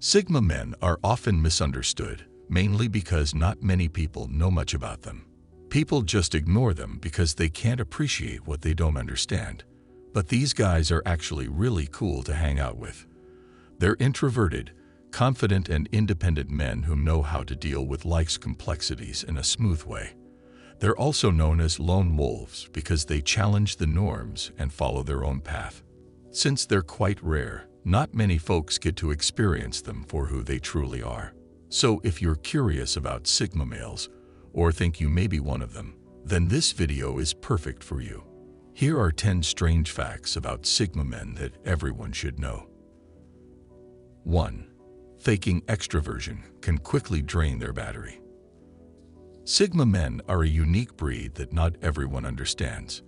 Sigma men are often misunderstood, mainly because not many people know much about them. People just ignore them because they can't appreciate what they don't understand. But these guys are actually really cool to hang out with. They're introverted, confident and independent men who know how to deal with life's complexities in a smooth way. They're also known as lone wolves because they challenge the norms and follow their own path. Since they're quite rare, not many folks get to experience them for who they truly are. So if you're curious about Sigma males, or think you may be one of them, then this video is perfect for you. Here are 10 strange facts about Sigma men that everyone should know. 1. Faking extroversion can quickly drain their battery. Sigma men are a unique breed that not everyone understands.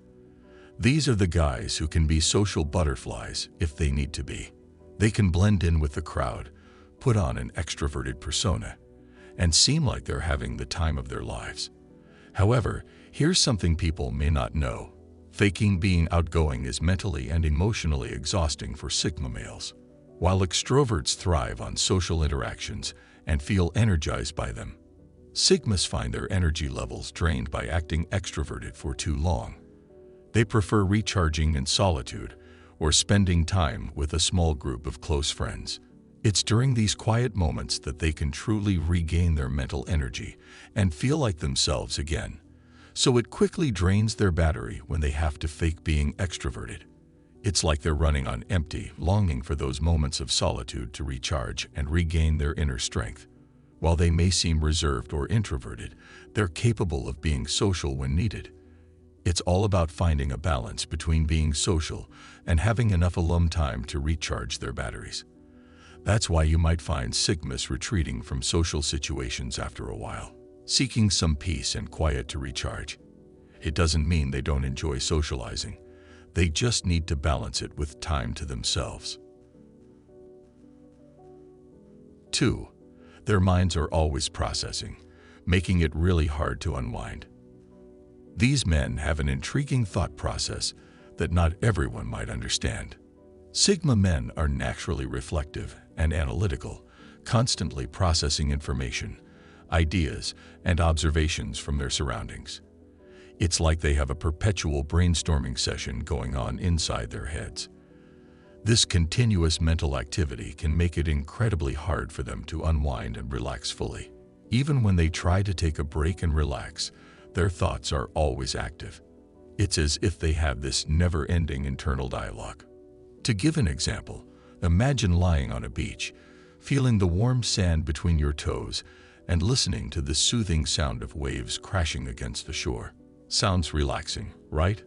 These are the guys who can be social butterflies if they need to be. They can blend in with the crowd, put on an extroverted persona, and seem like they're having the time of their lives. However, here's something people may not know. Faking being outgoing is mentally and emotionally exhausting for Sigma males. While extroverts thrive on social interactions and feel energized by them, Sigmas find their energy levels drained by acting extroverted for too long. They prefer recharging in solitude or spending time with a small group of close friends. It's during these quiet moments that they can truly regain their mental energy and feel like themselves again. So it quickly drains their battery when they have to fake being extroverted. It's like they're running on empty, longing for those moments of solitude to recharge and regain their inner strength. While they may seem reserved or introverted, they're capable of being social when needed. It's all about finding a balance between being social and having enough alone time to recharge their batteries. That's why you might find Sigmas retreating from social situations after a while, seeking some peace and quiet to recharge. It doesn't mean they don't enjoy socializing. They just need to balance it with time to themselves. 2. Their minds are always processing, making it really hard to unwind. These men have an intriguing thought process that not everyone might understand. Sigma men are naturally reflective and analytical, constantly processing information, ideas, and observations from their surroundings. It's like they have a perpetual brainstorming session going on inside their heads. This continuous mental activity can make it incredibly hard for them to unwind and relax fully. Even when they try to take a break and relax, their thoughts are always active. It's as if they have this never-ending internal dialogue. To give an example, imagine lying on a beach, feeling the warm sand between your toes and listening to the soothing sound of waves crashing against the shore. Sounds relaxing, right?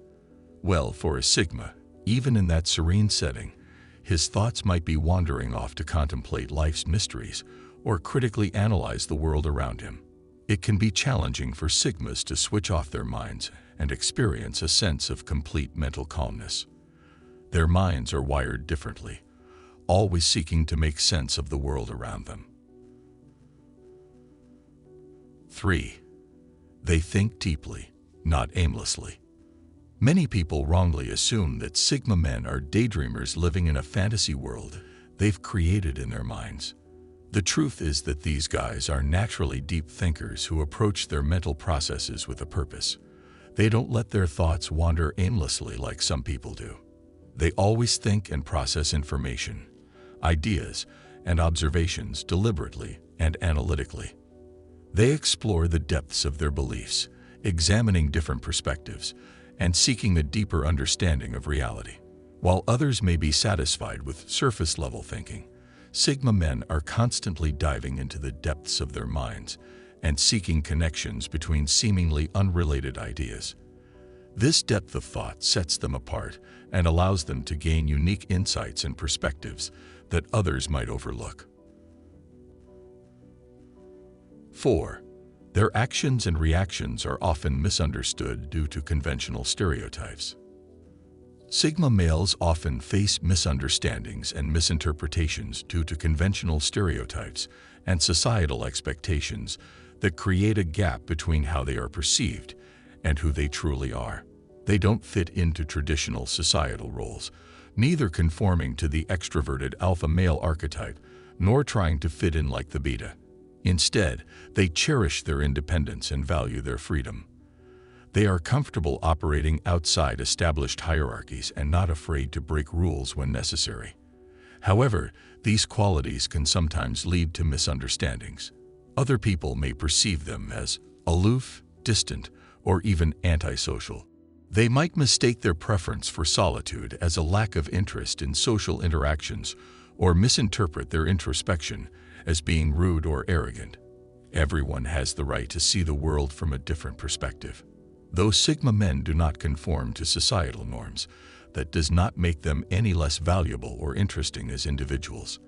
Well, for a Sigma, even in that serene setting, his thoughts might be wandering off to contemplate life's mysteries or critically analyze the world around him. It can be challenging for Sigmas to switch off their minds and experience a sense of complete mental calmness. Their minds are wired differently, always seeking to make sense of the world around them. 3. They think deeply, not aimlessly. Many people wrongly assume that Sigma men are daydreamers living in a fantasy world they've created in their minds. The truth is that these guys are naturally deep thinkers who approach their mental processes with a purpose. They don't let their thoughts wander aimlessly like some people do. They always think and process information, ideas, and observations deliberately and analytically. They explore the depths of their beliefs, examining different perspectives, and seeking a deeper understanding of reality. While others may be satisfied with surface-level thinking, Sigma men are constantly diving into the depths of their minds and seeking connections between seemingly unrelated ideas. This depth of thought sets them apart and allows them to gain unique insights and perspectives that others might overlook. 4. Their actions and reactions are often misunderstood due to conventional stereotypes. Sigma males often face misunderstandings and misinterpretations due to conventional stereotypes and societal expectations that create a gap between how they are perceived and who they truly are. They don't fit into traditional societal roles, neither conforming to the extroverted alpha male archetype, nor trying to fit in like the beta. Instead, they cherish their independence and value their freedom. They are comfortable operating outside established hierarchies and not afraid to break rules when necessary. However, these qualities can sometimes lead to misunderstandings. Other people may perceive them as aloof, distant, or even antisocial. They might mistake their preference for solitude as a lack of interest in social interactions or misinterpret their introspection as being rude or arrogant. Everyone has the right to see the world from a different perspective. Though Sigma men do not conform to societal norms, that does not make them any less valuable or interesting as individuals.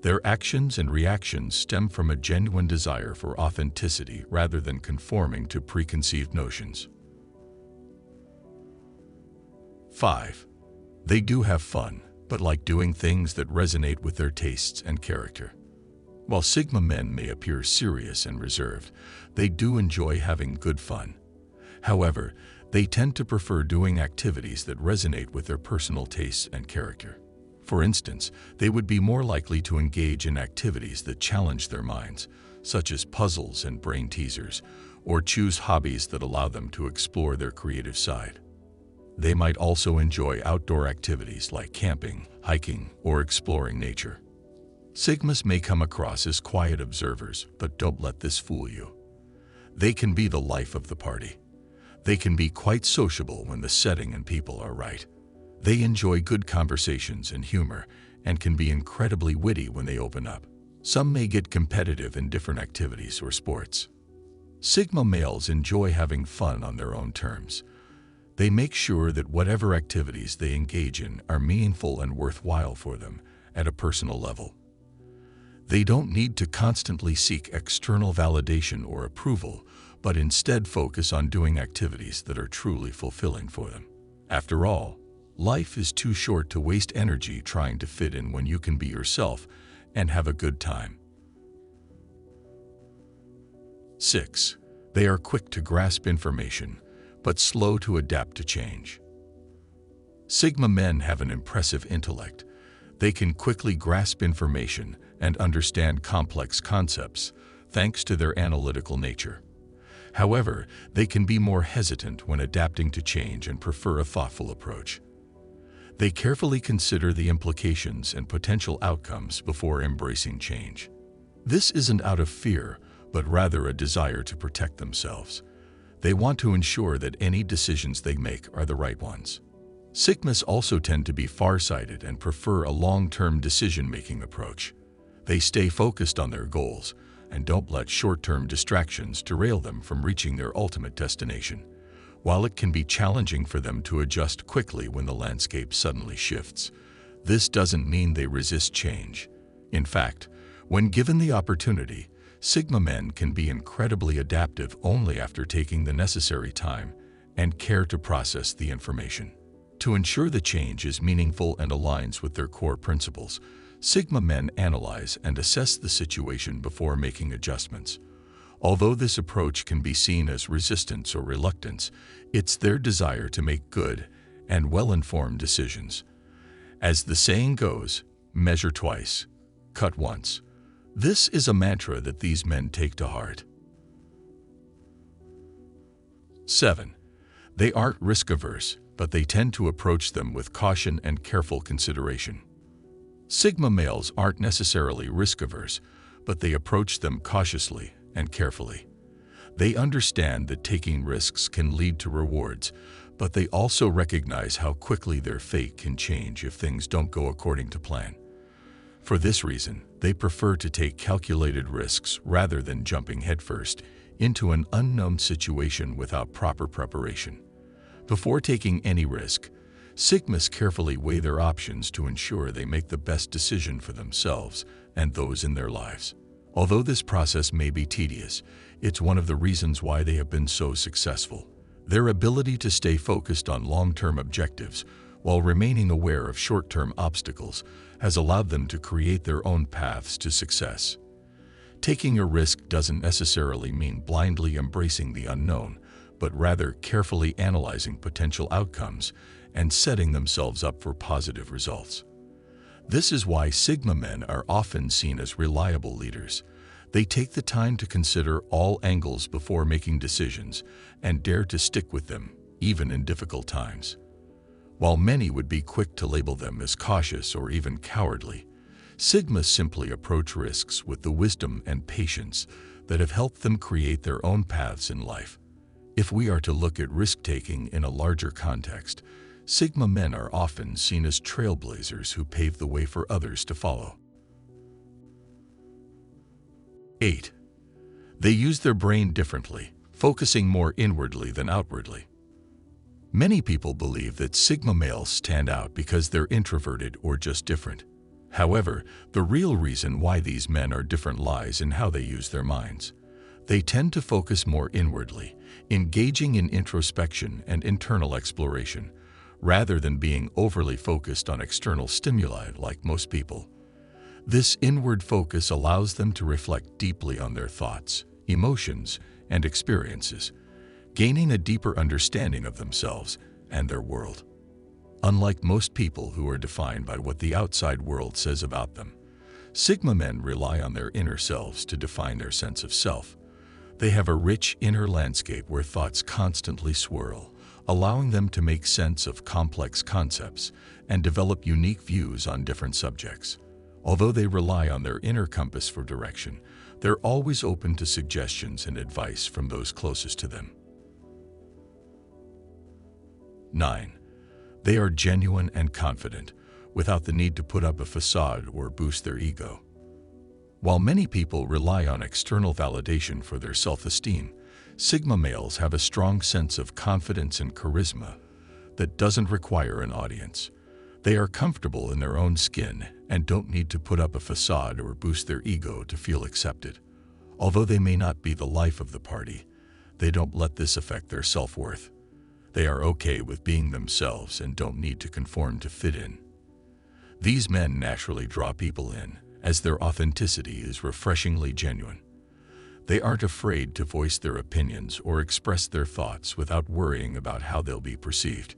Their actions and reactions stem from a genuine desire for authenticity rather than conforming to preconceived notions. 5. They do have fun, but like doing things that resonate with their tastes and character. While Sigma men may appear serious and reserved, they do enjoy having good fun. However, they tend to prefer doing activities that resonate with their personal tastes and character. For instance, they would be more likely to engage in activities that challenge their minds, such as puzzles and brain teasers, or choose hobbies that allow them to explore their creative side. They might also enjoy outdoor activities like camping, hiking, or exploring nature. Sigmas may come across as quiet observers, but don't let this fool you. They can be the life of the party. They can be quite sociable when the setting and people are right. They enjoy good conversations and humor and can be incredibly witty when they open up. Some may get competitive in different activities or sports. Sigma males enjoy having fun on their own terms. They make sure that whatever activities they engage in are meaningful and worthwhile for them at a personal level. They don't need to constantly seek external validation or approval, but instead focus on doing activities that are truly fulfilling for them. After all, life is too short to waste energy trying to fit in when you can be yourself and have a good time. 6. They are quick to grasp information, but slow to adapt to change. Sigma men have an impressive intellect. They can quickly grasp information and understand complex concepts thanks to their analytical nature. However, they can be more hesitant when adapting to change and prefer a thoughtful approach. They carefully consider the implications and potential outcomes before embracing change. This isn't out of fear, but rather a desire to protect themselves. They want to ensure that any decisions they make are the right ones. Sigmas also tend to be farsighted and prefer a long-term decision-making approach. They stay focused on their goals and don't let short-term distractions derail them from reaching their ultimate destination. While it can be challenging for them to adjust quickly when the landscape suddenly shifts, this doesn't mean they resist change. In fact, when given the opportunity, Sigma men can be incredibly adaptive only after taking the necessary time and care to process the information. To ensure the change is meaningful and aligns with their core principles, Sigma men analyze and assess the situation before making adjustments. Although this approach can be seen as resistance or reluctance, it's their desire to make good and well-informed decisions. As the saying goes, measure twice, cut once. This is a mantra that these men take to heart. 7. They aren't risk-averse, but they tend to approach them with caution and careful consideration. Sigma males aren't necessarily risk-averse, but they approach them cautiously and carefully. They understand that taking risks can lead to rewards, but they also recognize how quickly their fate can change if things don't go according to plan. For this reason, they prefer to take calculated risks rather than jumping headfirst into an unknown situation without proper preparation. Before taking any risk, Sigmas carefully weigh their options to ensure they make the best decision for themselves and those in their lives. Although this process may be tedious, it's one of the reasons why they have been so successful. Their ability to stay focused on long-term objectives while remaining aware of short-term obstacles has allowed them to create their own paths to success. Taking a risk doesn't necessarily mean blindly embracing the unknown, but rather carefully analyzing potential outcomes and setting themselves up for positive results. This is why Sigma men are often seen as reliable leaders. They take the time to consider all angles before making decisions and dare to stick with them, even in difficult times. While many would be quick to label them as cautious or even cowardly, Sigma simply approach risks with the wisdom and patience that have helped them create their own paths in life. If we are to look at risk-taking in a larger context, Sigma men are often seen as trailblazers who pave the way for others to follow. 8. They use their brain differently, focusing more inwardly than outwardly. Many people believe that Sigma males stand out because they're introverted or just different. However, the real reason why these men are different lies in how they use their minds. They tend to focus more inwardly, engaging in introspection and internal exploration, rather than being overly focused on external stimuli like most people. This inward focus allows them to reflect deeply on their thoughts, emotions, and experiences, gaining a deeper understanding of themselves and their world. Unlike most people who are defined by what the outside world says about them, Sigma men rely on their inner selves to define their sense of self. They have a rich inner landscape where thoughts constantly swirl, allowing them to make sense of complex concepts and develop unique views on different subjects. Although they rely on their inner compass for direction, they're always open to suggestions and advice from those closest to them. 9. They are genuine and confident, without the need to put up a facade or boost their ego. While many people rely on external validation for their self-esteem, Sigma males have a strong sense of confidence and charisma that doesn't require an audience. They are comfortable in their own skin and don't need to put up a facade or boost their ego to feel accepted. Although they may not be the life of the party, they don't let this affect their self-worth. They are okay with being themselves and don't need to conform to fit in. These men naturally draw people in, as their authenticity is refreshingly genuine. They aren't afraid to voice their opinions or express their thoughts without worrying about how they'll be perceived.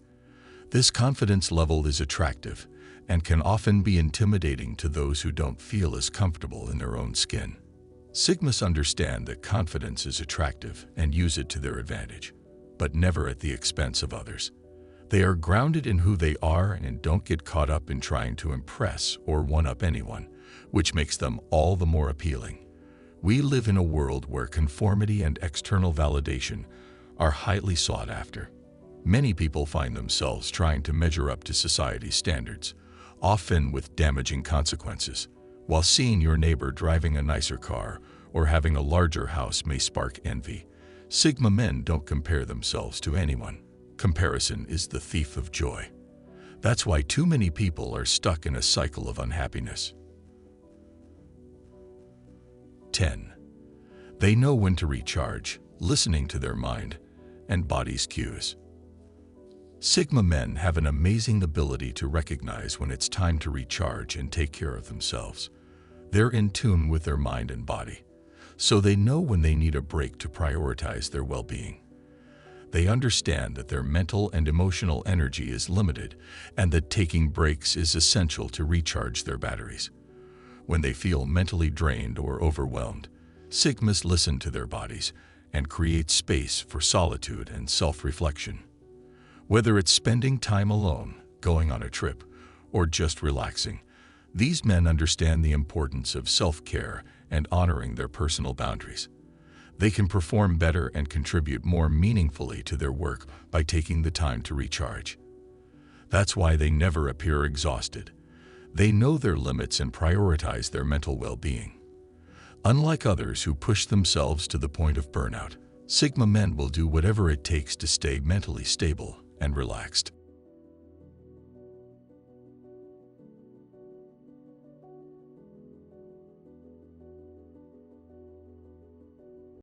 This confidence level is attractive and can often be intimidating to those who don't feel as comfortable in their own skin. Sigmas understand that confidence is attractive and use it to their advantage, but never at the expense of others. They are grounded in who they are and don't get caught up in trying to impress or one-up anyone, which makes them all the more appealing. We live in a world where conformity and external validation are highly sought after. Many people find themselves trying to measure up to society's standards, often with damaging consequences. While seeing your neighbor driving a nicer car or having a larger house may spark envy, Sigma men don't compare themselves to anyone. Comparison is the thief of joy. That's why too many people are stuck in a cycle of unhappiness. 10. They know when to recharge, listening to their mind and body's cues. Sigma men have an amazing ability to recognize when it's time to recharge and take care of themselves. They're in tune with their mind and body, so they know when they need a break to prioritize their well-being. They understand that their mental and emotional energy is limited and that taking breaks is essential to recharge their batteries. When they feel mentally drained or overwhelmed, Sigmas listen to their bodies and create space for solitude and self-reflection. Whether it's spending time alone, going on a trip, or just relaxing, these men understand the importance of self-care and honoring their personal boundaries. They can perform better and contribute more meaningfully to their work by taking the time to recharge. That's why they never appear exhausted. They know their limits and prioritize their mental well-being. Unlike others who push themselves to the point of burnout, Sigma men will do whatever it takes to stay mentally stable and relaxed.